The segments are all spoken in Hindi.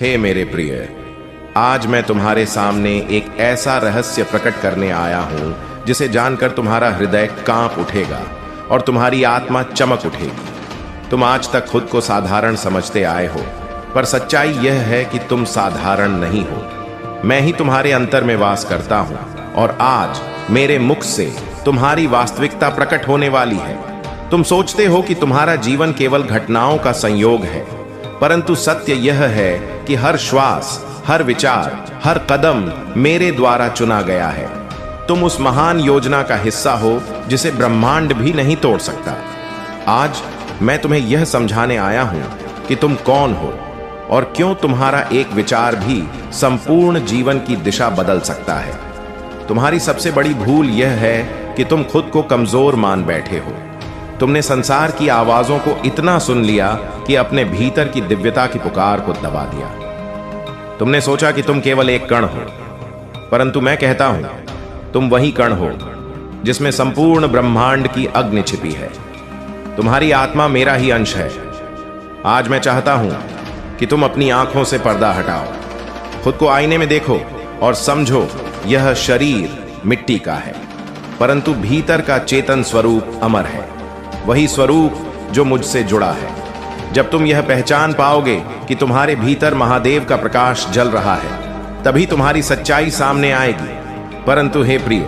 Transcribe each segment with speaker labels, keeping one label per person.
Speaker 1: हे मेरे प्रिय, आज मैं तुम्हारे सामने एक ऐसा रहस्य प्रकट करने आया हूं जिसे जानकर तुम्हारा हृदय कांप उठेगा और तुम्हारी आत्मा चमक उठेगी। तुम आज तक खुद को साधारण समझते आए हो, पर सच्चाई यह है कि तुम साधारण नहीं हो। मैं ही तुम्हारे अंतर में वास करता हूं और आज मेरे मुख से तुम्हारी वास्तविकता प्रकट होने वाली है। तुम सोचते हो कि तुम्हारा जीवन केवल घटनाओं का संयोग है, परंतु सत्य यह है कि हर श्वास, हर विचार, हर कदम मेरे द्वारा चुना गया है। तुम उस महान योजना का हिस्सा हो जिसे ब्रह्मांड भी नहीं तोड़ सकता। आज मैं तुम्हें यह समझाने आया हूं कि तुम कौन हो और क्यों तुम्हारा एक विचार भी संपूर्ण जीवन की दिशा बदल सकता है। तुम्हारी सबसे बड़ी भूल यह है कि तुम खुद को कमजोर मान बैठे हो। तुमने संसार की आवाजों को इतना सुन लिया कि अपने भीतर की दिव्यता की पुकार को दबा दिया। तुमने सोचा कि तुम केवल एक कण हो, परंतु मैं कहता हूं तुम वही कण हो जिसमें संपूर्ण ब्रह्मांड की अग्नि छिपी है। तुम्हारी आत्मा मेरा ही अंश है। आज मैं चाहता हूं कि तुम अपनी आंखों से पर्दा हटाओ, खुद को आईने में देखो और समझो यह शरीर मिट्टी का है, परंतु भीतर का चेतन स्वरूप अमर है, वही स्वरूप जो मुझसे जुड़ा है। जब तुम यह पहचान पाओगे कि तुम्हारे भीतर महादेव का प्रकाश जल रहा है, तभी तुम्हारी सच्चाई सामने आएगी। परंतु हे प्रिय,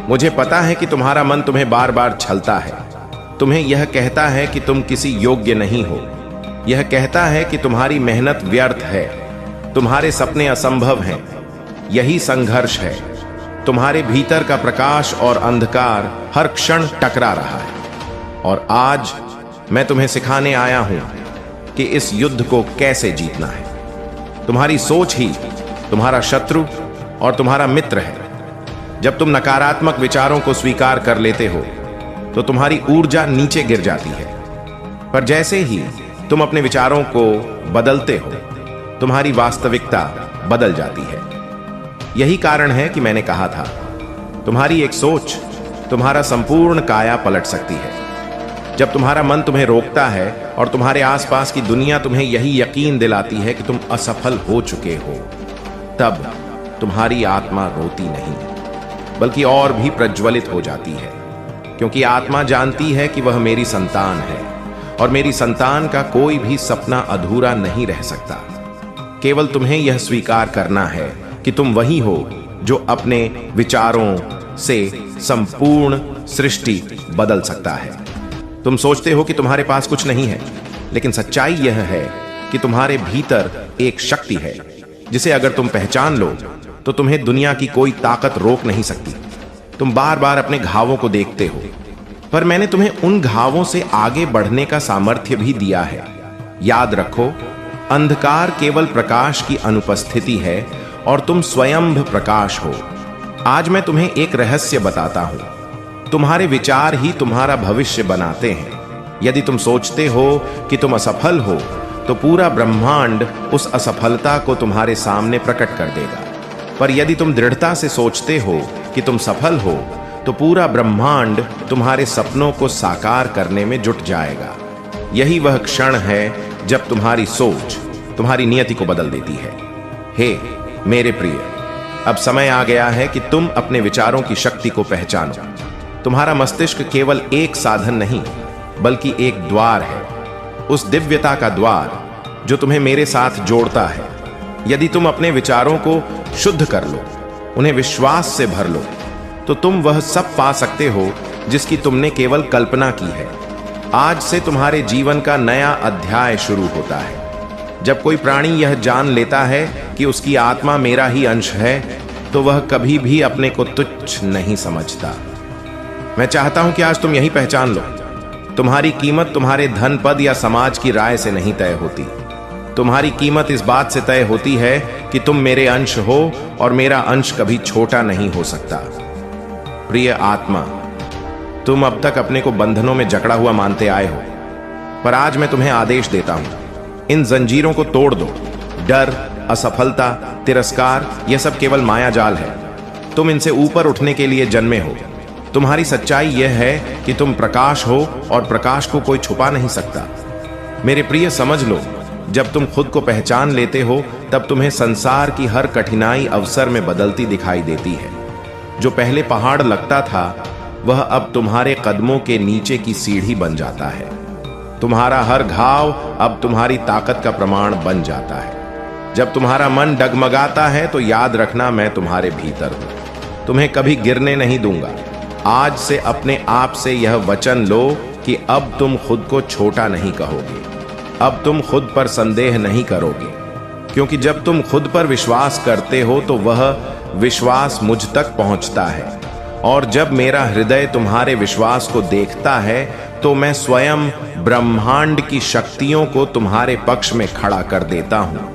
Speaker 1: मुझे पता है कि तुम्हारा मन तुम्हें बार बार छलता है। तुम्हें यह कहता है कि तुम किसी योग्य नहीं हो, यह कहता है कि तुम्हारी मेहनत व्यर्थ है, तुम्हारे सपने असंभव हैं। यही संघर्ष है। तुम्हारे भीतर का प्रकाश और अंधकार हर क्षण टकरा रहा है। और आज मैं तुम्हें सिखाने आया हूं कि इस युद्ध को कैसे जीतना है। तुम्हारी सोच ही तुम्हारा शत्रु और तुम्हारा मित्र है। जब तुम नकारात्मक विचारों को स्वीकार कर लेते हो तो तुम्हारी ऊर्जा नीचे गिर जाती है, पर जैसे ही तुम अपने विचारों को बदलते हो, तुम्हारी वास्तविकता बदल जाती है। यही कारण है कि मैंने कहा था, तुम्हारी एक सोच तुम्हारा संपूर्ण काया पलट सकती है। जब तुम्हारा मन तुम्हें रोकता है और तुम्हारे आसपास की दुनिया तुम्हें यही यकीन दिलाती है कि तुम असफल हो चुके हो, तब तुम्हारी आत्मा रोती नहीं, बल्कि और भी प्रज्वलित हो जाती है, क्योंकि आत्मा जानती है कि वह मेरी संतान है और मेरी संतान का कोई भी सपना अधूरा नहीं रह सकता। केवल तुम्हें यह स्वीकार करना है कि तुम वही हो जो अपने विचारों से संपूर्ण सृष्टि बदल सकता है। तुम सोचते हो कि तुम्हारे पास कुछ नहीं है, लेकिन सच्चाई यह है कि तुम्हारे भीतर एक शक्ति है जिसे अगर तुम पहचान लो तो तुम्हें दुनिया की कोई ताकत रोक नहीं सकती। तुम बार बार अपने घावों को देखते हो, पर मैंने तुम्हें उन घावों से आगे बढ़ने का सामर्थ्य भी दिया है। याद रखो, अंधकार केवल प्रकाश की अनुपस्थिति है और तुम स्वयं प्रकाश हो। आज मैं तुम्हें एक रहस्य बताता हूं। तुम्हारे विचार ही तुम्हारा भविष्य बनाते हैं। यदि तुम सोचते हो कि तुम असफल हो, तो पूरा ब्रह्मांड उस असफलता को तुम्हारे सामने प्रकट कर देगा। पर यदि तुम दृढ़ता से सोचते हो कि तुम सफल हो, तो पूरा ब्रह्मांड तुम्हारे सपनों को साकार करने में जुट जाएगा। यही वह क्षण है जब तुम्हारी सोच तुम्हारी नियति को बदल देती है। हे मेरे प्रिय, अब समय आ गया है कि तुम अपने विचारों की शक्ति को पहचानो। तुम्हारा मस्तिष्क केवल एक साधन नहीं, बल्कि एक द्वार है, उस दिव्यता का द्वार जो तुम्हें मेरे साथ जोड़ता है। यदि तुम अपने विचारों को शुद्ध कर लो, उन्हें विश्वास से भर लो, तो तुम वह सब पा सकते हो जिसकी तुमने केवल कल्पना की है। आज से तुम्हारे जीवन का नया अध्याय शुरू होता है। जब कोई प्राणी यह जान लेता है कि उसकी आत्मा मेरा ही अंश है, तो वह कभी भी अपने को तुच्छ नहीं समझता। मैं चाहता हूं कि आज तुम यही पहचान लो, तुम्हारी कीमत तुम्हारे धन, पद या समाज की राय से नहीं तय होती। तुम्हारी कीमत इस बात से तय होती है कि तुम मेरे अंश हो और मेरा अंश कभी छोटा नहीं हो सकता। प्रिय आत्मा, तुम अब तक अपने को बंधनों में जकड़ा हुआ मानते आए हो, पर आज मैं तुम्हें आदेश देता हूं, इन जंजीरों को तोड़ दो। डर, असफलता, तिरस्कार, यह सब केवल माया जाल है। तुम इनसे ऊपर उठने के लिए जन्मे हो। तुम्हारी सच्चाई यह है कि तुम प्रकाश हो और प्रकाश को कोई छुपा नहीं सकता। मेरे प्रिय, समझ लो, जब तुम खुद को पहचान लेते हो तब तुम्हें संसार की हर कठिनाई अवसर में बदलती दिखाई देती है। जो पहले पहाड़ लगता था वह अब तुम्हारे कदमों के नीचे की सीढ़ी बन जाता है। तुम्हारा हर घाव अब तुम्हारी ताकत का प्रमाण बन जाता है। जब तुम्हारा मन डगमगाता है तो याद रखना मैं तुम्हारे भीतर हूं, तुम्हें कभी गिरने नहीं दूंगा। आज से अपने आप से यह वचन लो कि अब तुम खुद को छोटा नहीं कहोगे, अब तुम खुद पर संदेह नहीं करोगे, क्योंकि जब तुम खुद पर विश्वास करते हो तो वह विश्वास मुझ तक पहुंचता है, और जब मेरा हृदय तुम्हारे विश्वास को देखता है तो मैं स्वयं ब्रह्मांड की शक्तियों को तुम्हारे पक्ष में खड़ा कर देता हूं।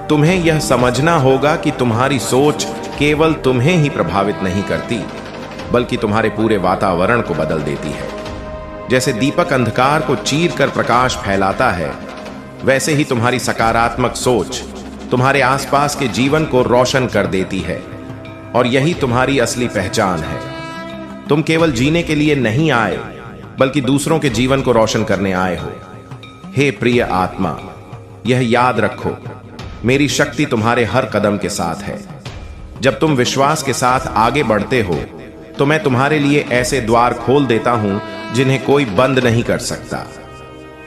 Speaker 1: तुम्हें यह समझना होगा कि तुम्हारी सोच केवल तुम्हें ही प्रभावित नहीं करती, बल्कि तुम्हारे पूरे वातावरण को बदल देती है। जैसे दीपक अंधकार को चीर कर प्रकाश फैलाता है, वैसे ही तुम्हारी सकारात्मक सोच तुम्हारे आसपास के जीवन को रोशन कर देती है, और यही तुम्हारी असली पहचान है। तुम केवल जीने के लिए नहीं आए, बल्कि दूसरों के जीवन को रोशन करने आए हो। हे प्रिय आत्मा, यह याद रखो, मेरी शक्ति तुम्हारे हर कदम के साथ है। जब तुम विश्वास के साथ आगे बढ़ते हो तो मैं तुम्हारे लिए ऐसे द्वार खोल देता हूं जिन्हें कोई बंद नहीं कर सकता,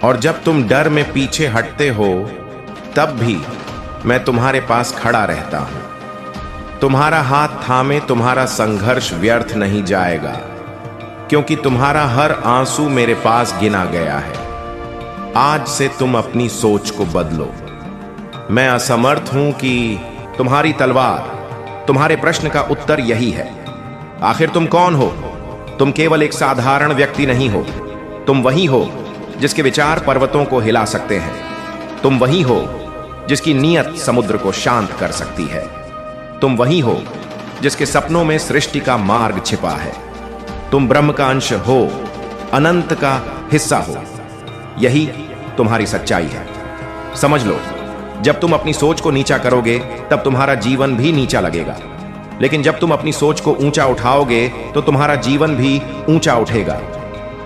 Speaker 1: और जब तुम डर में पीछे हटते हो तब भी मैं तुम्हारे पास खड़ा रहता हूं। तुम्हारा हाथ थामे तुम्हारा संघर्ष व्यर्थ नहीं जाएगा, क्योंकि तुम्हारा हर आंसू मेरे पास गिना गया है। आज से तुम अपनी सोच को बदलो। मैं असमर्थ हूं कि तुम्हारी तलवार, तुम्हारे प्रश्न का उत्तर यही है। आखिर तुम कौन हो? तुम केवल एक साधारण व्यक्ति नहीं हो, तुम वही हो जिसके विचार पर्वतों को हिला सकते हैं। तुम वही हो जिसकी नीयत समुद्र को शांत कर सकती है। तुम वही हो जिसके सपनों में सृष्टि का मार्ग छिपा है। तुम ब्रह्म का अंश हो, अनंत का हिस्सा हो। यही तुम्हारी सच्चाई है। समझ लो, जब तुम अपनी सोच को नीचा करोगे तब तुम्हारा जीवन भी नीचा लगेगा, लेकिन जब तुम अपनी सोच को ऊंचा उठाओगे तो तुम्हारा जीवन भी ऊंचा उठेगा।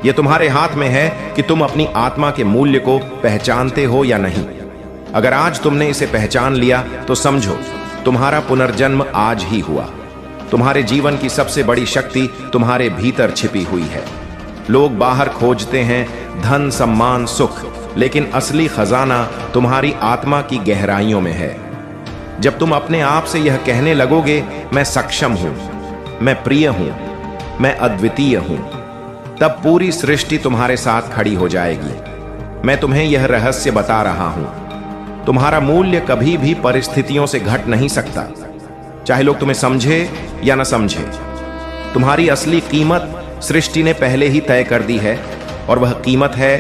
Speaker 1: यह तुम्हारे हाथ में है कि तुम अपनी आत्मा के मूल्य को पहचानते हो या नहीं। अगर आज तुमने इसे पहचान लिया तो समझो, तुम्हारा पुनर्जन्म आज ही हुआ। तुम्हारे जीवन की सबसे बड़ी शक्ति तुम्हारे भीतर छिपी हुई है। लोग बाहर खोजते हैं धन, सम्मान, सुख, लेकिन असली खजाना तुम्हारी आत्मा की गहराइयों में है। जब तुम अपने आप से यह कहने लगोगे, मैं सक्षम हूं, मैं प्रिय हूं, मैं अद्वितीय हूं, तब पूरी सृष्टि तुम्हारे साथ खड़ी हो जाएगी। मैं तुम्हें यह रहस्य बता रहा हूं, तुम्हारा मूल्य कभी भी परिस्थितियों से घट नहीं सकता, चाहे लोग तुम्हें समझे या न समझे। तुम्हारी असली कीमत सृष्टि ने पहले ही तय कर दी है, और वह कीमत है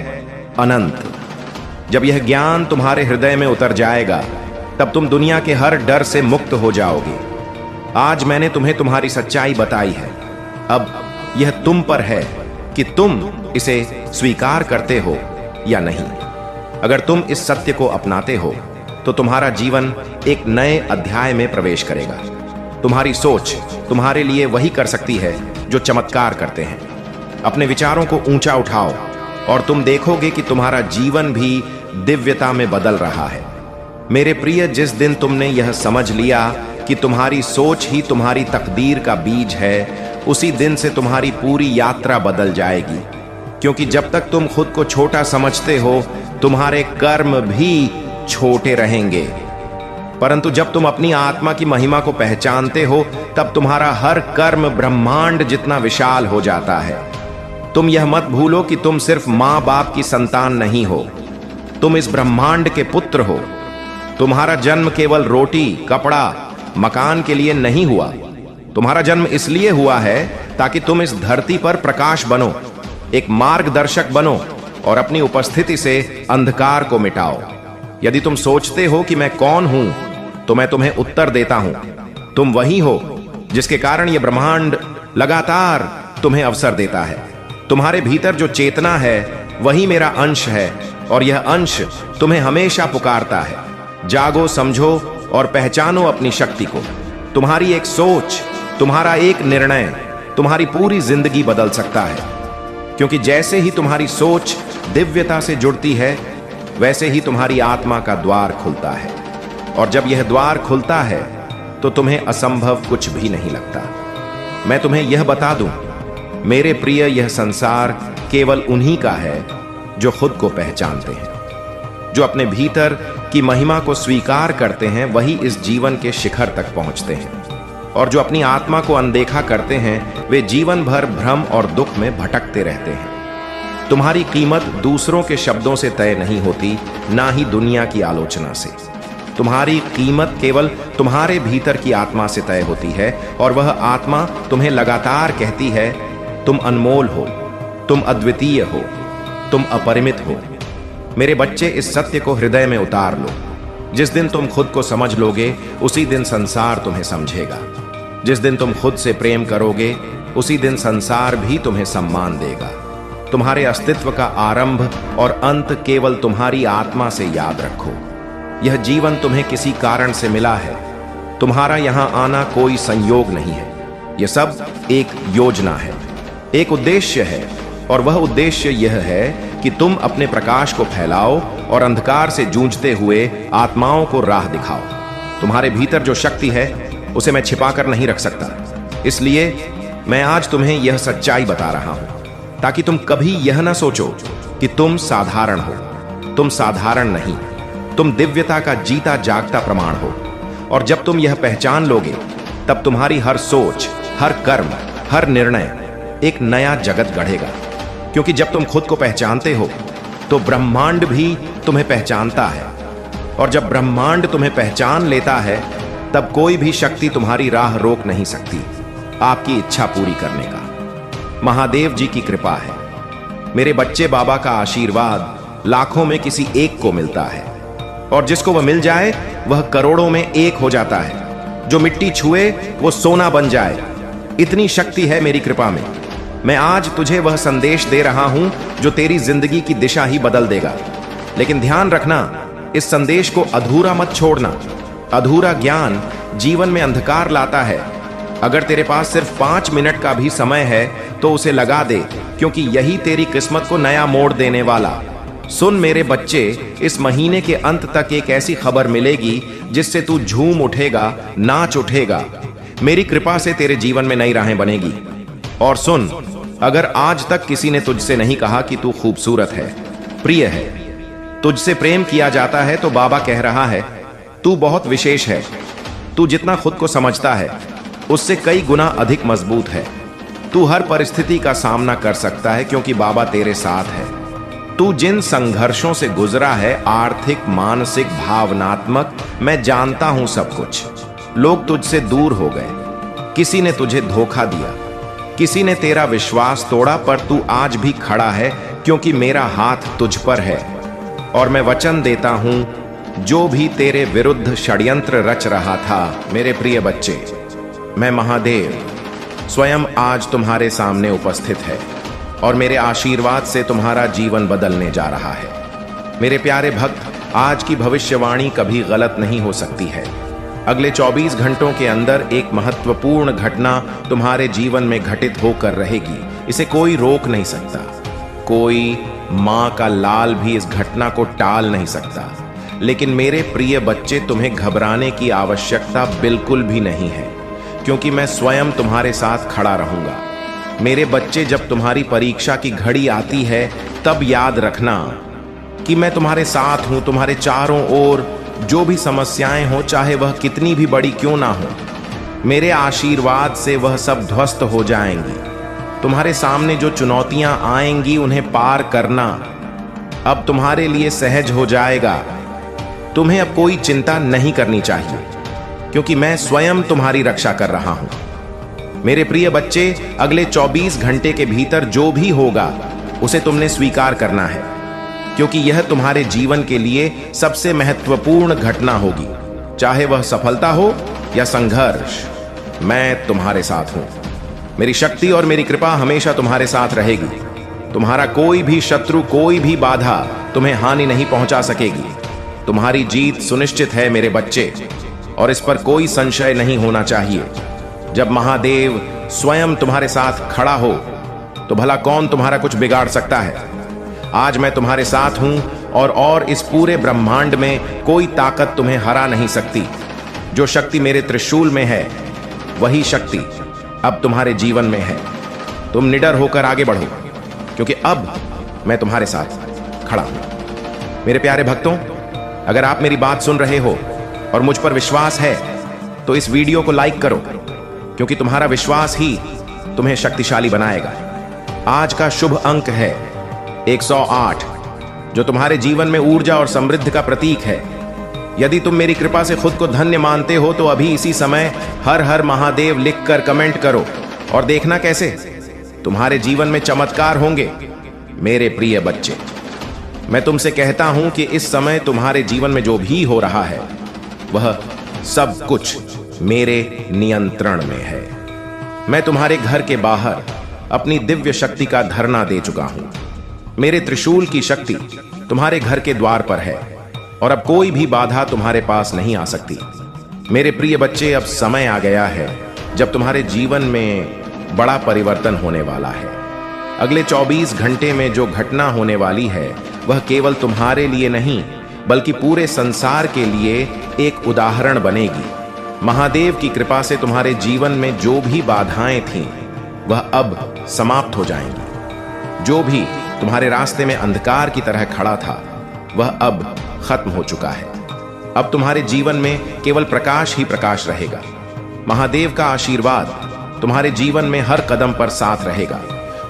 Speaker 1: अनंत। जब यह ज्ञान तुम्हारे हृदय में उतर जाएगा तब तुम दुनिया के हर डर से मुक्त हो जाओगे। आज मैंने तुम्हें तुम्हारी सच्चाई बताई है। अब यह तुम पर है कि तुम इसे स्वीकार करते हो या नहीं। अगर तुम इस सत्य को अपनाते हो तो तुम्हारा जीवन एक नए अध्याय में प्रवेश करेगा। तुम्हारी सोच तुम्हारे लिए वही कर सकती है जो चमत्कार करते हैं। अपने विचारों को ऊंचा उठाओ और तुम देखोगे कि तुम्हारा जीवन भी दिव्यता में बदल रहा है। मेरे प्रिय, जिस दिन तुमने यह समझ लिया कि तुम्हारी सोच ही तुम्हारी तकदीर का बीज है, उसी दिन से तुम्हारी पूरी यात्रा बदल जाएगी। क्योंकि जब तक तुम खुद को छोटा समझते हो, तुम्हारे कर्म भी छोटे रहेंगे, परंतु जब तुम अपनी आत्मा की महिमा को पहचानते हो, तब तुम्हारा हर कर्म ब्रह्मांड जितना विशाल हो जाता है। तुम यह मत भूलो कि तुम सिर्फ माँ बाप की संतान नहीं हो, तुम इस ब्रह्मांड के पुत्र हो। तुम्हारा जन्म केवल रोटी, कपड़ा, मकान के लिए नहीं हुआ। तुम्हारा जन्म इसलिए हुआ है ताकि तुम इस धरती पर प्रकाश बनो, एक मार्गदर्शक बनो और अपनी उपस्थिति से अंधकार को मिटाओ। यदि तुम सोचते हो कि मैं कौन हूं, तो मैं तुम्हें उत्तर देता हूं, तुम वही हो जिसके कारण यह ब्रह्मांड लगातार तुम्हें अवसर देता है। तुम्हारे भीतर जो चेतना है वही मेरा अंश है, और यह अंश तुम्हें हमेशा पुकारता है। जागो, समझो और पहचानो अपनी शक्ति को। तुम्हारी एक सोच, तुम्हारा एक निर्णय तुम्हारी पूरी जिंदगी बदल सकता है, क्योंकि जैसे ही तुम्हारी सोच दिव्यता से जुड़ती है, वैसे ही तुम्हारी आत्मा का द्वार खुलता है, और जब यह द्वार खुलता है तो तुम्हें असंभव कुछ भी नहीं लगता। मैं तुम्हें यह बता दूं, मेरे प्रिय, यह संसार केवल उन्हीं का है जो खुद को पहचानते हैं, जो अपने भीतर की महिमा को स्वीकार करते हैं, वही इस जीवन के शिखर तक पहुंचते हैं। और जो अपनी आत्मा को अनदेखा करते हैं, वे जीवन भर भ्रम और दुख में भटकते रहते हैं। तुम्हारी कीमत दूसरों के शब्दों से तय नहीं होती, ना ही दुनिया की आलोचना से। तुम्हारी कीमत केवल तुम्हारे भीतर की आत्मा से तय होती है, और वह आत्मा तुम्हें लगातार कहती है, तुम अनमोल हो, तुम अद्वितीय हो, तुम अपरिमित हो। मेरे बच्चे, इस सत्य को हृदय में उतार लो। जिस दिन तुम खुद को समझ लोगे, उसी दिन संसार तुम्हें समझेगा। जिस दिन तुम खुद से प्रेम करोगे, उसी दिन संसार भी तुम्हें सम्मान देगा। तुम्हारे अस्तित्व का आरंभ और अंत केवल तुम्हारी आत्मा से याद रखो। यह जीवन तुम्हें किसी कारण से मिला है। तुम्हारा यहां आना कोई संयोग नहीं है। यह सब एक योजना है, एक उद्देश्य है, और वह उद्देश्य यह है कि तुम अपने प्रकाश को फैलाओ और अंधकार से जूझते हुए आत्माओं को राह दिखाओ। तुम्हारे भीतर जो शक्ति है, उसे मैं छिपाकर नहीं रख सकता। इसलिए मैं आज तुम्हें यह सच्चाई बता रहा हूं, ताकि तुम कभी यह ना सोचो कि तुम साधारण हो। तुम साधारण नहीं, तुम दिव्यता का जीता जागता प्रमाण हो। और जब तुम यह पहचान लोगे, तब तुम्हारी हर सोच, हर कर्म, हर निर्णय एक नया जगत गढ़ेगा। क्योंकि जब तुम खुद को पहचानते हो, तो ब्रह्मांड भी तुम्हें पहचानता है। और जब ब्रह्मांड तुम्हें पहचान लेता है, तब कोई भी शक्ति तुम्हारी राह रोक नहीं सकती आपकी इच्छा पूरी करने का। महादेव जी की कृपा है। मेरे बच्चे, बाबा का आशीर्वाद लाखों में किसी एक को मिलता है, और जिसको वह मिल जाए, वह करोड़ों में एक हो जाता है। जो मिट्टी छुए, वो सोना बन जाए। इतनी शक्ति है मेरी कृपा में। मैं आज तुझे वह संदेश दे रहा हूं जो तेरी जिंदगी की दिशा ही बदल देगा। लेकिन ध्यान रखना, इस संदेश को अधूरा मत छोड़ना। अधूरा ज्ञान जीवन में अंधकार लाता है। अगर तेरे पास सिर्फ 5 मिनट का भी समय है, तो उसे लगा दे, क्योंकि यही तेरी किस्मत को नया मोड़ देने वाला। सुन मेरे बच्चे, इस महीने के अंत तक एक ऐसी खबर मिलेगी जिससे तू झूम उठेगा, नाच उठेगा। मेरी कृपा से तेरे जीवन में नई राहें बनेगी। और सुन, अगर आज तक किसी ने तुझसे नहीं कहा कि तू खूबसूरत है, प्रिय है, तुझसे प्रेम किया जाता है, तो बाबा कह रहा है, तू बहुत विशेष है। तू जितना खुद को समझता है, उससे कई गुना अधिक मजबूत है। तू हर परिस्थिति का सामना कर सकता है, क्योंकि बाबा तेरे साथ है। तू जिन संघर्षों से गुजरा है, आर्थिक, मानसिक, भावनात्मक, मैं जानता हूं सब कुछ। लोग तुझसे दूर हो गए, किसी ने तुझे धोखा दिया, किसी ने तेरा विश्वास तोड़ा, पर तू आज भी खड़ा है, क्योंकि मेरा हाथ तुझ पर है। और मैं वचन देता हूं, जो भी तेरे विरुद्ध षड्यंत्र रच रहा था, मेरे प्रिय बच्चे, मैं महादेव स्वयं आज तुम्हारे सामने उपस्थित है, और मेरे आशीर्वाद से तुम्हारा जीवन बदलने जा रहा है। मेरे प्यारे भक्त, आज की भविष्यवाणी कभी गलत नहीं हो सकती है। अगले 24 घंटों के अंदर एक महत्वपूर्ण घटना तुम्हारे जीवन में घटित होकर रहेगी। इसे कोई रोक नहीं सकता। कोई मां का लाल भी इस घटना को टाल नहीं सकता। लेकिन मेरे प्रिय बच्चे, तुम्हें घबराने की आवश्यकता बिल्कुल भी नहीं है, क्योंकि मैं स्वयं तुम्हारे साथ खड़ा रहूंगा। मेरे बच्चे, जब तुम्हारी परीक्षा की घड़ी आती है, तब याद रखना कि मैं तुम्हारे साथ हूं। तुम्हारे चारों ओर जो भी समस्याएं हो, चाहे वह कितनी भी बड़ी क्यों ना हो, मेरे आशीर्वाद से वह सब ध्वस्त हो जाएंगी। तुम्हारे सामने जो चुनौतियां आएंगी, उन्हें पार करना अब तुम्हारे लिए सहज हो जाएगा। तुम्हें अब कोई चिंता नहीं करनी चाहिए, क्योंकि मैं स्वयं तुम्हारी रक्षा कर रहा हूं। मेरे प्रिय बच्चे, अगले 24 घंटे के भीतर जो भी होगा, उसे तुमने स्वीकार करना है, क्योंकि यह तुम्हारे जीवन के लिए सबसे महत्वपूर्ण घटना होगी। चाहे वह सफलता हो या संघर्ष, मैं तुम्हारे साथ हूं। मेरी शक्ति और मेरी कृपा हमेशा तुम्हारे साथ रहेगी। तुम्हारा कोई भी शत्रु, कोई भी बाधा तुम्हें हानि नहीं पहुंचा सकेगी। तुम्हारी जीत सुनिश्चित है मेरे बच्चे, और इस पर कोई संशय नहीं होना चाहिए। जब महादेव स्वयं तुम्हारे साथ खड़ा हो, तो भला कौन तुम्हारा कुछ बिगाड़ सकता है। आज मैं तुम्हारे साथ हूं, और इस पूरे ब्रह्मांड में कोई ताकत तुम्हें हरा नहीं सकती। जो शक्ति मेरे त्रिशूल में है वही शक्ति अब तुम्हारे जीवन में है। तुम निडर होकर आगे बढ़ो, क्योंकि अब मैं तुम्हारे साथ खड़ा हूं। मेरे प्यारे भक्तों, अगर आप मेरी बात सुन रहे हो और मुझ पर विश्वास है तो इस वीडियो को लाइक करो, क्योंकि तुम्हारा विश्वास ही तुम्हें शक्तिशाली बनाएगा। आज का शुभ अंक है 108, जो तुम्हारे जीवन में ऊर्जा और समृद्धि का प्रतीक है। यदि तुम मेरी कृपा से खुद को धन्य मानते हो तो अभी इसी समय हर हर महादेव लिखकर कमेंट करो और देखना कैसे तुम्हारे जीवन में चमत्कार होंगे। मेरे प्रिय बच्चे, मैं तुमसे कहता हूं कि इस समय तुम्हारे जीवन में जो भी हो रहा है वह सब कुछ मेरे नियंत्रण में है। मैं तुम्हारे घर के बाहर अपनी दिव्य शक्ति का धरना दे चुका हूं। मेरे त्रिशूल की शक्ति तुम्हारे घर के द्वार पर है और अब कोई भी बाधा तुम्हारे पास नहीं आ सकती। मेरे प्रिय बच्चे, अब समय आ गया है जब तुम्हारे जीवन में बड़ा परिवर्तन होने वाला है। अगले 24 घंटे में जो घटना होने वाली है वह केवल तुम्हारे लिए नहीं बल्कि पूरे संसार के लिए एक उदाहरण बनेगी। महादेव की कृपा से तुम्हारे जीवन में जो भी बाधाएं थीं वह अब समाप्त हो जाएंगी। जो भी तुम्हारे रास्ते में अंधकार की तरह खड़ा था वह अब खत्म हो चुका है। अब तुम्हारे जीवन में केवल प्रकाश ही प्रकाश रहेगा। महादेव का आशीर्वाद तुम्हारे जीवन में हर कदम पर साथ रहेगा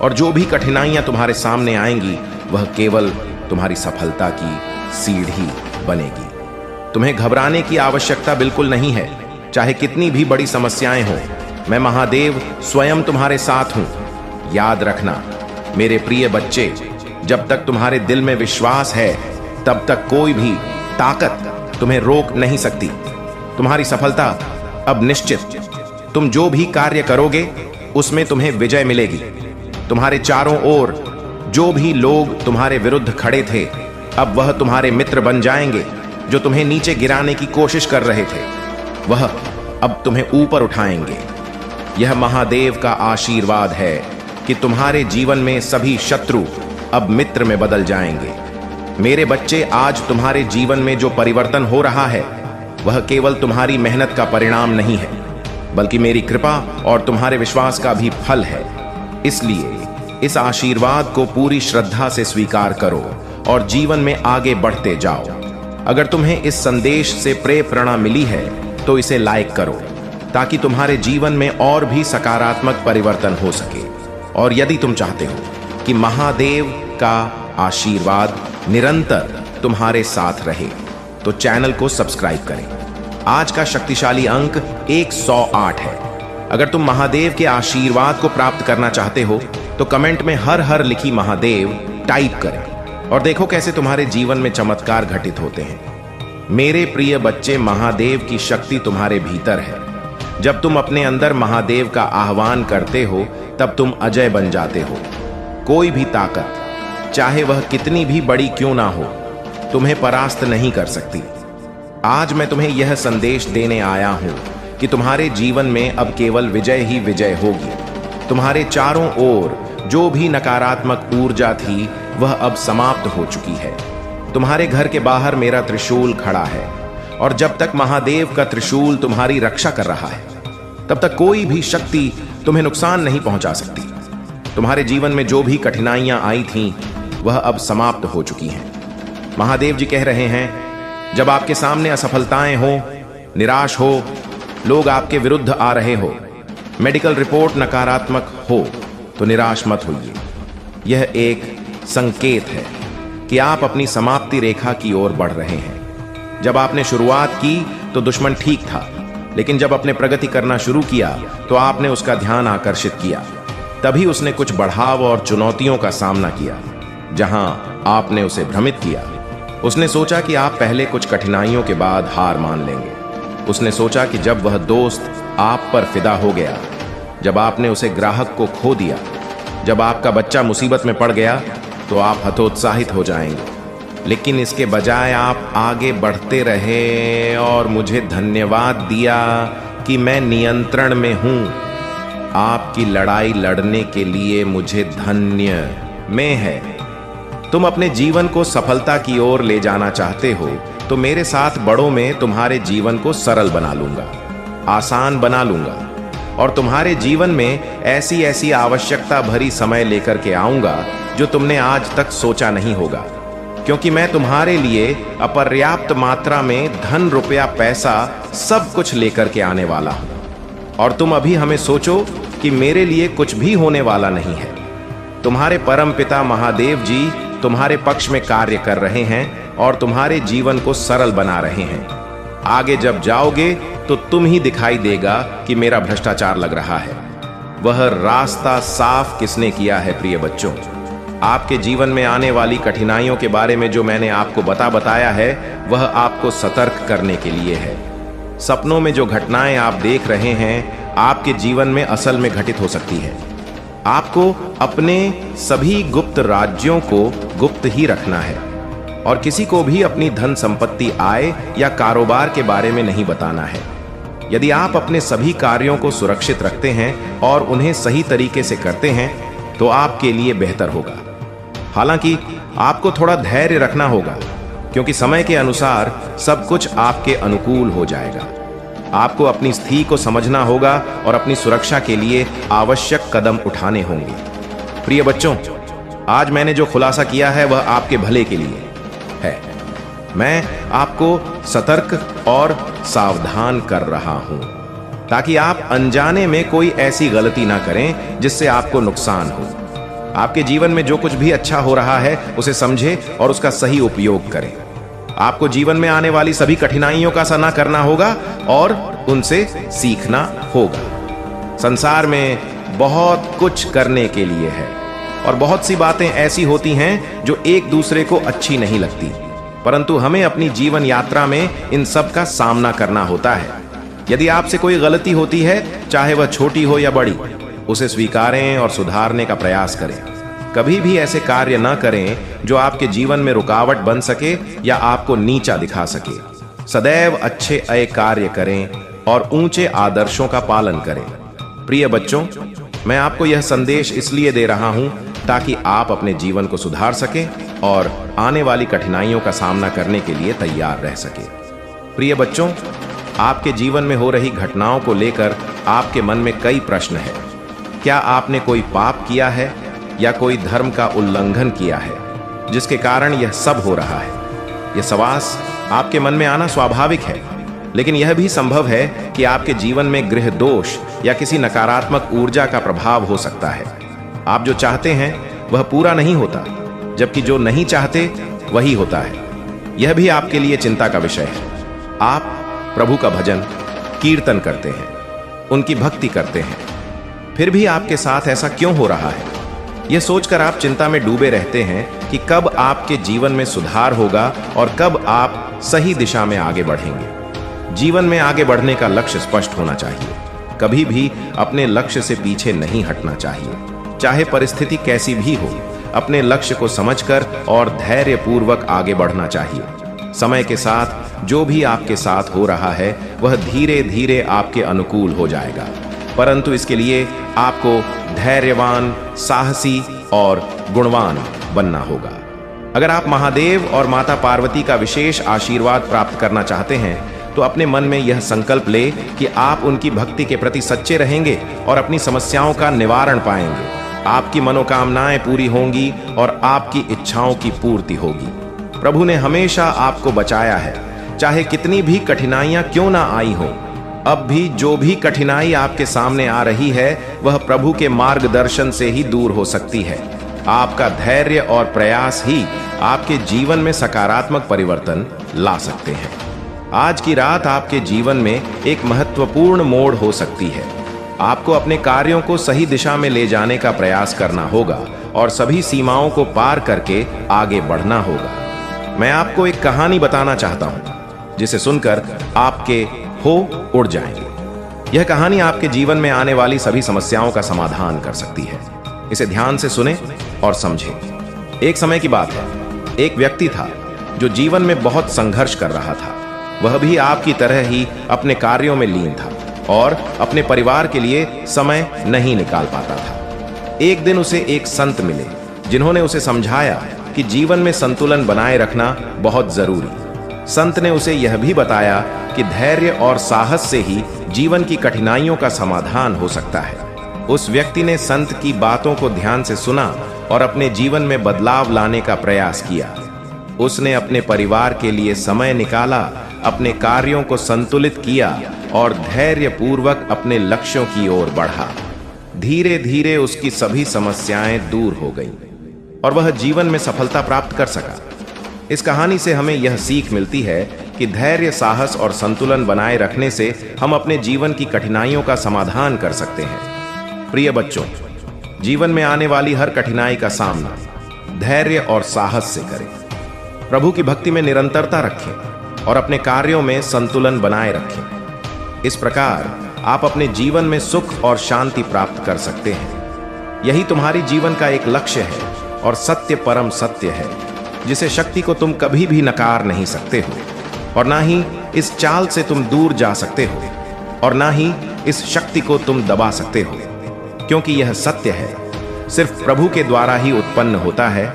Speaker 1: और जो भी कठिनाइयां तुम्हारे सामने आएंगी वह केवल तुम्हारी सफलता की सीढ़ी बनेगी। तुम्हें घबराने की आवश्यकता बिल्कुल नहीं है, चाहे कितनी भी बड़ी समस्याएं हो। मैं महादेव स्वयं तुम्हारे साथ हूं। याद रखना मेरे प्रिय बच्चे, जब तक तुम्हारे दिल में विश्वास है तब तक कोई भी ताकत तुम्हें रोक नहीं सकती। तुम्हारी सफलता अब निश्चित। तुम जो भी कार्य करोगे उसमें तुम्हें विजय मिलेगी। तुम्हारे चारों ओर जो भी लोग तुम्हारे विरुद्ध खड़े थे अब वह तुम्हारे मित्र बन जाएंगे। जो तुम्हें नीचे गिराने की कोशिश कर रहे थे वह अब तुम्हें ऊपर उठाएंगे। यह महादेव का आशीर्वाद है कि तुम्हारे जीवन में सभी शत्रु अब मित्र में बदल जाएंगे। मेरे बच्चे, आज तुम्हारे जीवन में जो परिवर्तन हो रहा है वह केवल तुम्हारी मेहनत का परिणाम नहीं है बल्कि मेरी कृपा और तुम्हारे विश्वास का भी फल है। इसलिए इस आशीर्वाद को पूरी श्रद्धा से स्वीकार करो और जीवन में आगे बढ़ते जाओ। अगर तुम्हें इस संदेश से प्रेरणा मिली है तो इसे लाइक करो ताकि तुम्हारे जीवन में और भी सकारात्मक परिवर्तन हो सके। और यदि तुम चाहते हो कि महादेव का आशीर्वाद निरंतर तुम्हारे साथ रहे तो चैनल को सब्सक्राइब करें। आज का शक्तिशाली अंक 108 है। अगर तुम महादेव के आशीर्वाद को प्राप्त करना चाहते हो तो कमेंट में हर हर लिखी महादेव टाइप करें और देखो कैसे तुम्हारे जीवन में चमत्कार घटित होते हैं। मेरे प्रिय बच्चे, महादेव की शक्ति तुम्हारे भीतर है। जब तुम अपने अंदर महादेव का आह्वान करते हो तब तुम अजय बन जाते हो। कोई भी ताकत, चाहे वह कितनी भी बड़ी क्यों ना हो, तुम्हें परास्त नहीं कर सकती। आज मैं तुम्हें यह संदेश देने आया हूं कि तुम्हारे जीवन में अब केवल विजय ही विजय होगी। तुम्हारे चारों ओर जो भी नकारात्मक ऊर्जा थी वह अब समाप्त हो चुकी है। तुम्हारे घर के बाहर मेरा त्रिशूल खड़ा है और जब तक महादेव का त्रिशूल तुम्हारी रक्षा कर रहा है तब तक कोई भी शक्ति तुम्हें नुकसान नहीं पहुंचा सकती। तुम्हारे जीवन में जो भी कठिनाइयां आई थीं वह अब समाप्त हो चुकी हैं। महादेव जी कह रहे हैं, जब आपके सामने असफलताएं हो, निराश हो, लोग आपके विरुद्ध आ रहे हो, मेडिकल रिपोर्ट नकारात्मक हो तो निराश मत होइए। यह एक संकेत है कि आप अपनी समाप्ति रेखा की ओर बढ़ रहे हैं। जब आपने शुरुआत की तो दुश्मन ठीक था, लेकिन जब आपने प्रगति करना शुरू किया तो आपने उसका ध्यान आकर्षित किया। तभी उसने कुछ बढ़ाव और चुनौतियों का सामना किया। जहां आपने उसे भ्रमित किया, उसने सोचा कि आप पहले कुछ कठिनाइयों के बाद हार मान लेंगे। उसने सोचा कि जब वह दोस्त आप पर फिदा हो गया, जब आपने उसे ग्राहक को खो दिया, जब आपका बच्चा मुसीबत में पड़ गया तो आप हतोत्साहित हो जाएंगे। लेकिन इसके बजाय आप आगे बढ़ते रहे और मुझे धन्यवाद दिया कि मैं नियंत्रण में हूं। आपकी लड़ाई लड़ने के लिए मुझे धन्य में है। तुम अपने जीवन को सफलता की ओर ले जाना चाहते हो तो मेरे साथ बढ़ो में तुम्हारे जीवन को सरल बना लूंगा, आसान बना लूंगा और तुम्हारे जीवन में ऐसी ऐसी आवश्यकता भरी समय लेकर के आऊंगा जो तुमने आज तक सोचा नहीं होगा, क्योंकि मैं तुम्हारे लिए अपर्याप्त मात्रा में धन, रुपया, पैसा सब कुछ लेकर के आने वाला हूं। और तुम अभी हमें सोचो कि मेरे लिए कुछ भी होने वाला नहीं है। तुम्हारे परम पिता महादेव जी तुम्हारे पक्ष में कार्य कर रहे हैं और तुम्हारे जीवन को सरल बना रहे हैं। आगे जब जाओगे तो तुम ही दिखाई देगा कि मेरा भ्रष्टाचार लग रहा है। वह रास्ता साफ किसने किया है प्रिय बच्चों? आपके जीवन में आने वाली कठिनाइयों के बारे में जो मैंने आपको बताया है वह आपको सतर्क करने के लिए है। सपनों में जो घटनाएं आप देख रहे हैं आपके जीवन में असल में घटित हो सकती है। आपको अपने सभी गुप्त राज्यों को गुप्त ही रखना है और किसी को भी अपनी धन संपत्ति, आय या कारोबार के बारे में नहीं बताना है। यदि आप अपने सभी कार्यों को सुरक्षित रखते हैं और उन्हें सही तरीके से करते हैं तो आपके लिए बेहतर होगा। हालांकि आपको थोड़ा धैर्य रखना होगा, क्योंकि समय के अनुसार सब कुछ आपके अनुकूल हो जाएगा। आपको अपनी स्थिति को समझना होगा और अपनी सुरक्षा के लिए आवश्यक कदम उठाने होंगे। प्रिय बच्चों, आज मैंने जो खुलासा किया है वह आपके भले के लिए है। मैं आपको सतर्क और सावधान कर रहा हूं ताकि आप अनजाने में कोई ऐसी गलती ना करें जिससे आपको नुकसान हो। आपके जीवन में जो कुछ भी अच्छा हो रहा है उसे समझें और उसका सही उपयोग करें। आपको जीवन में आने वाली सभी कठिनाइयों का सामना करना होगा और उनसे सीखना होगा। संसार में बहुत कुछ करने के लिए है और बहुत सी बातें ऐसी होती हैं जो एक दूसरे को अच्छी नहीं लगती, परंतु हमें अपनी जीवन यात्रा में इन सब का सामना करना होता है। यदि आपसे कोई गलती होती है, चाहे वह छोटी हो या बड़ी, उसे स्वीकारें और सुधारने का प्रयास करें। कभी भी ऐसे कार्य न करें जो आपके जीवन में रुकावट बन सके या आपको नीचा दिखा सके। सदैव अच्छे कार्य करें और ऊंचे आदर्शों का पालन करें। प्रिय बच्चों, मैं आपको यह संदेश इसलिए दे रहा हूं ताकि आप अपने जीवन को सुधार सकें और आने वाली कठिनाइयों का सामना करने के लिए तैयार रह सकें। प्रिय बच्चों, आपके जीवन में हो रही घटनाओं को लेकर आपके मन में कई प्रश्न हैं। क्या आपने कोई पाप किया है या कोई धर्म का उल्लंघन किया है जिसके कारण यह सब हो रहा है? यह सवाल आपके मन में आना स्वाभाविक है, लेकिन यह भी संभव है कि आपके जीवन में गृह दोष या किसी नकारात्मक ऊर्जा का प्रभाव हो सकता है। आप जो चाहते हैं वह पूरा नहीं होता, जबकि जो नहीं चाहते वही होता है। यह भी आपके लिए चिंता का विषय है। आप प्रभु का भजन कीर्तन करते हैं, उनकी भक्ति करते हैं, फिर भी आपके साथ ऐसा क्यों हो रहा है? यह सोचकर आप चिंता में डूबे रहते हैं कि कब आपके जीवन में सुधार होगा और कब आप सही दिशा में आगे बढ़ेंगे। जीवन में आगे बढ़ने का लक्ष्य स्पष्ट होना चाहिए। कभी भी अपने लक्ष्य से पीछे नहीं हटना चाहिए, चाहे परिस्थिति कैसी भी हो। अपने लक्ष्य को समझकर और धैर्यपूर्वक आगे बढ़ना चाहिए। समय के साथ जो भी आपके साथ हो रहा है वह धीरे धीरे आपके अनुकूल हो जाएगा, परंतु इसके लिए आपको धैर्यवान, साहसी और गुणवान बनना होगा। अगर आप महादेव और माता पार्वती का विशेष आशीर्वाद प्राप्त करना चाहते हैं तो अपने मन में यह संकल्प ले कि आप उनकी भक्ति के प्रति सच्चे रहेंगे और अपनी समस्याओं का निवारण पाएंगे। आपकी मनोकामनाएं पूरी होंगी और आपकी इच्छाओं की पूर्ति होगी। प्रभु ने हमेशा आपको बचाया है, चाहे कितनी भी कठिनाइयां क्यों ना आई हो। अब भी जो भी कठिनाई आपके सामने आ रही है वह प्रभु के मार्गदर्शन से ही दूर हो सकती है। आपका धैर्य और प्रयास ही आपके जीवन में सकारात्मक परिवर्तन ला सकते हैं। आज की रात आपके जीवन में एक महत्वपूर्ण मोड़ हो सकती है। आपको अपने कार्यों को सही दिशा में ले जाने का प्रयास करना होगा और सभी सीमाओं को पार करके आगे बढ़ना होगा। मैं आपको एक कहानी बताना चाहता हूं जिसे सुनकर आपके हो उड़ जाएंगे। यह कहानी आपके जीवन में आने वाली सभी समस्याओं का समाधान कर सकती है। इसे ध्यान से सुने और समझें। एक समय की बात है, एक व्यक्ति था जो जीवन में बहुत संघर्ष कर रहा था। वह भी आपकी तरह ही अपने कार्यों में लीन था और अपने परिवार के लिए समय नहीं निकाल पाता था। एक दिन उसे एक संत मिले जिन्होंने उसे समझाया कि जीवन में संतुलन बनाए रखना बहुत जरूरी। संत ने उसे यह भी बताया कि धैर्य और साहस से ही जीवन की कठिनाइयों का समाधान हो सकता है। उस व्यक्ति ने संत की बातों को ध्यान से सुना और अपने जीवन में बदलाव लाने का प्रयास किया। उसने अपने परिवार के लिए समय निकाला, अपने कार्यों को संतुलित किया और धैर्यपूर्वक अपने लक्ष्यों की ओर बढ़ा। धीरे धीरे उसकी सभी समस्याएं दूर हो गईं और वह जीवन में सफलता प्राप्त कर सका। इस कहानी से हमें यह सीख मिलती है कि धैर्य, साहस और संतुलन बनाए रखने से हम अपने जीवन की कठिनाइयों का समाधान कर सकते हैं। प्रिय बच्चों, जीवन में आने वाली हर कठिनाई का सामना धैर्य और साहस से करें। प्रभु की भक्ति में निरंतरता रखें और अपने कार्यों में संतुलन बनाए रखें। इस प्रकार आप अपने जीवन में सुख और शांति प्राप्त कर सकते हैं। यही तुम्हारी जीवन का एक लक्ष्य है और सत्य परम सत्य है, जिसे शक्ति को तुम कभी भी नकार नहीं सकते हो और ना ही इस चाल से तुम दूर जा सकते हो और ना ही इस शक्ति को तुम दबा सकते हो, क्योंकि यह सत्य है सिर्फ प्रभु के द्वारा ही उत्पन्न होता है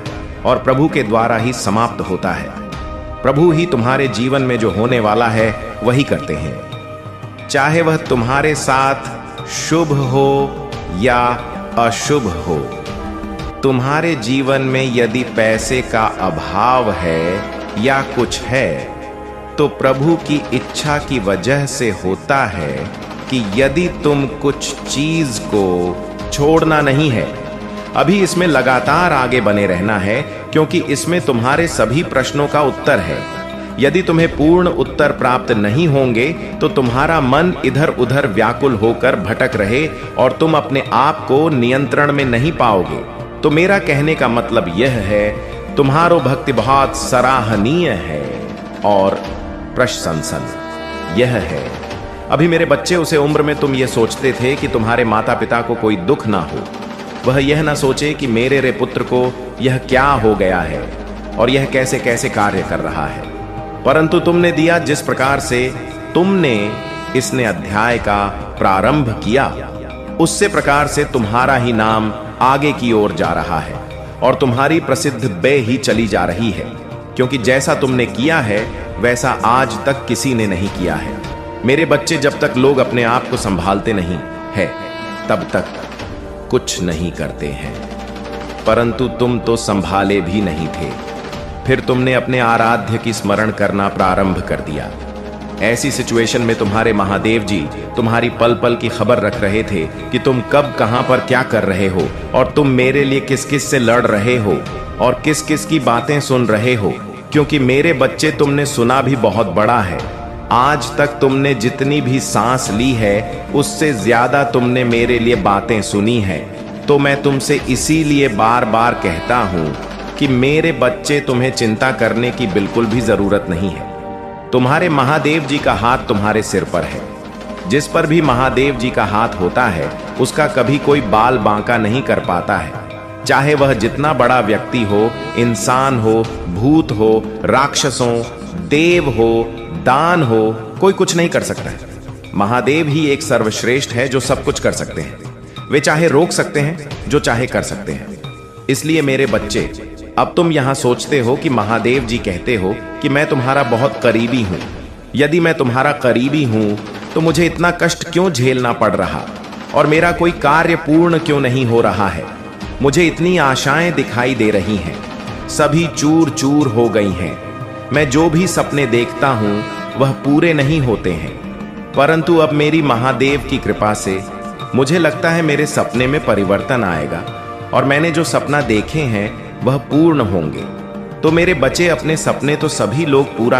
Speaker 1: और प्रभु के द्वारा ही समाप्त होता है। प्रभु ही तुम्हारे जीवन में जो होने वाला है वही करते हैं, चाहे वह तुम्हारे साथ शुभ हो या अशुभ हो। तुम्हारे जीवन में यदि पैसे का अभाव है या कुछ है तो प्रभु की इच्छा की वजह से होता है कि यदि तुम कुछ चीज को छोड़ना नहीं है, अभी इसमें लगातार आगे बने रहना है, क्योंकि इसमें तुम्हारे सभी प्रश्नों का उत्तर है। यदि तुम्हें पूर्ण उत्तर प्राप्त नहीं होंगे तो तुम्हारा मन इधर उधर व्याकुल होकर भटक रहे और तुम अपने आप को नियंत्रण में नहीं पाओगे। तो मेरा कहने का मतलब यह है, तुम्हारो भक्ति बहुत सराहनीय है और प्रशंसनीय यह है। अभी मेरे बच्चे, उसे उम्र में तुम ये सोचते थे कि तुम्हारे माता पिता को कोई दुख ना हो, वह यह ना सोचे कि मेरे रे पुत्र को यह क्या हो गया है और यह कैसे कैसे कार्य कर रहा है। परंतु तुमने दिया जिस प्रकार से तुमने इसने अध्याय का प्रारंभ किया, उससे प्रकार से तुम्हारा ही नाम आगे की ओर जा रहा है और तुम्हारी प्रसिद्ध बे ही चली जा रही है, क्योंकि जैसा तुमने किया है वैसा आज तक किसी ने नहीं किया है। मेरे बच्चे, जब तक लोग अपने आप को संभालते नहीं है तब तक कुछ नहीं करते हैं। परंतु तुम तो संभाले भी नहीं थे, फिर तुमने अपने आराध्य की स्मरण करना प्रारंभ कर दिया। ऐसी सिचुएशन में तुम्हारे महादेव जी तुम्हारी पल पल की खबर रख रहे थे कि तुम कब कहां पर क्या कर रहे हो और तुम मेरे लिए किस किस से लड़ रहे हो और किस किस की बातें सुन रहे हो, क्योंकि मेरे बच्चे, तुमने सुना भी बहुत बड़ा है। आज तक तुमने जितनी भी सांस ली है उससे ज्यादा तुमने मेरे लिए बातें सुनी है। तो मैं तुमसे इसीलिए बार बार कहता हूं कि मेरे बच्चे, तुम्हें चिंता करने की बिल्कुल भी जरूरत नहीं है। तुम्हारे महादेव जी का हाथ तुम्हारे सिर पर है। जिस पर भी महादेव जी का हाथ होता है उसका कभी कोई बाल बांका नहीं कर पाता है। चाहे वह जितना बड़ा व्यक्ति हो, इंसान हो, भूत हो, राक्षसों, देव हो, दान हो, कोई कुछ नहीं कर सकता है। महादेव ही एक सर्वश्रेष्ठ है जो सब कुछ कर सकते हैं। वे चाहे रोक सकते हैं, जो चाहे कर सकते हैं। इसलिए मेरे बच्चे, अब तुम यहां सोचते हो कि महादेव जी कहते हो कि मैं तुम्हारा बहुत करीबी हूं। यदि मैं तुम्हारा करीबी हूं तो मुझे इतना कष्ट क्यों झेलना पड़ रहा और मेरा कोई कार्य पूर्ण क्यों नहीं हो रहा है। मुझे इतनी आशाएं दिखाई दे रही हैं, सभी चूर चूर हो गई हैं। मैं जो भी सपने देखता हूं वह पूरे नहीं होते हैं, परंतु अब मेरी महादेव की कृपा से मुझे लगता है मेरे सपने में परिवर्तन आएगा और मैंने जो सपना देखे हैं वह पूर्ण होंगे। तो मेरे बचे, अपने सपने तो सभी लोग पूरा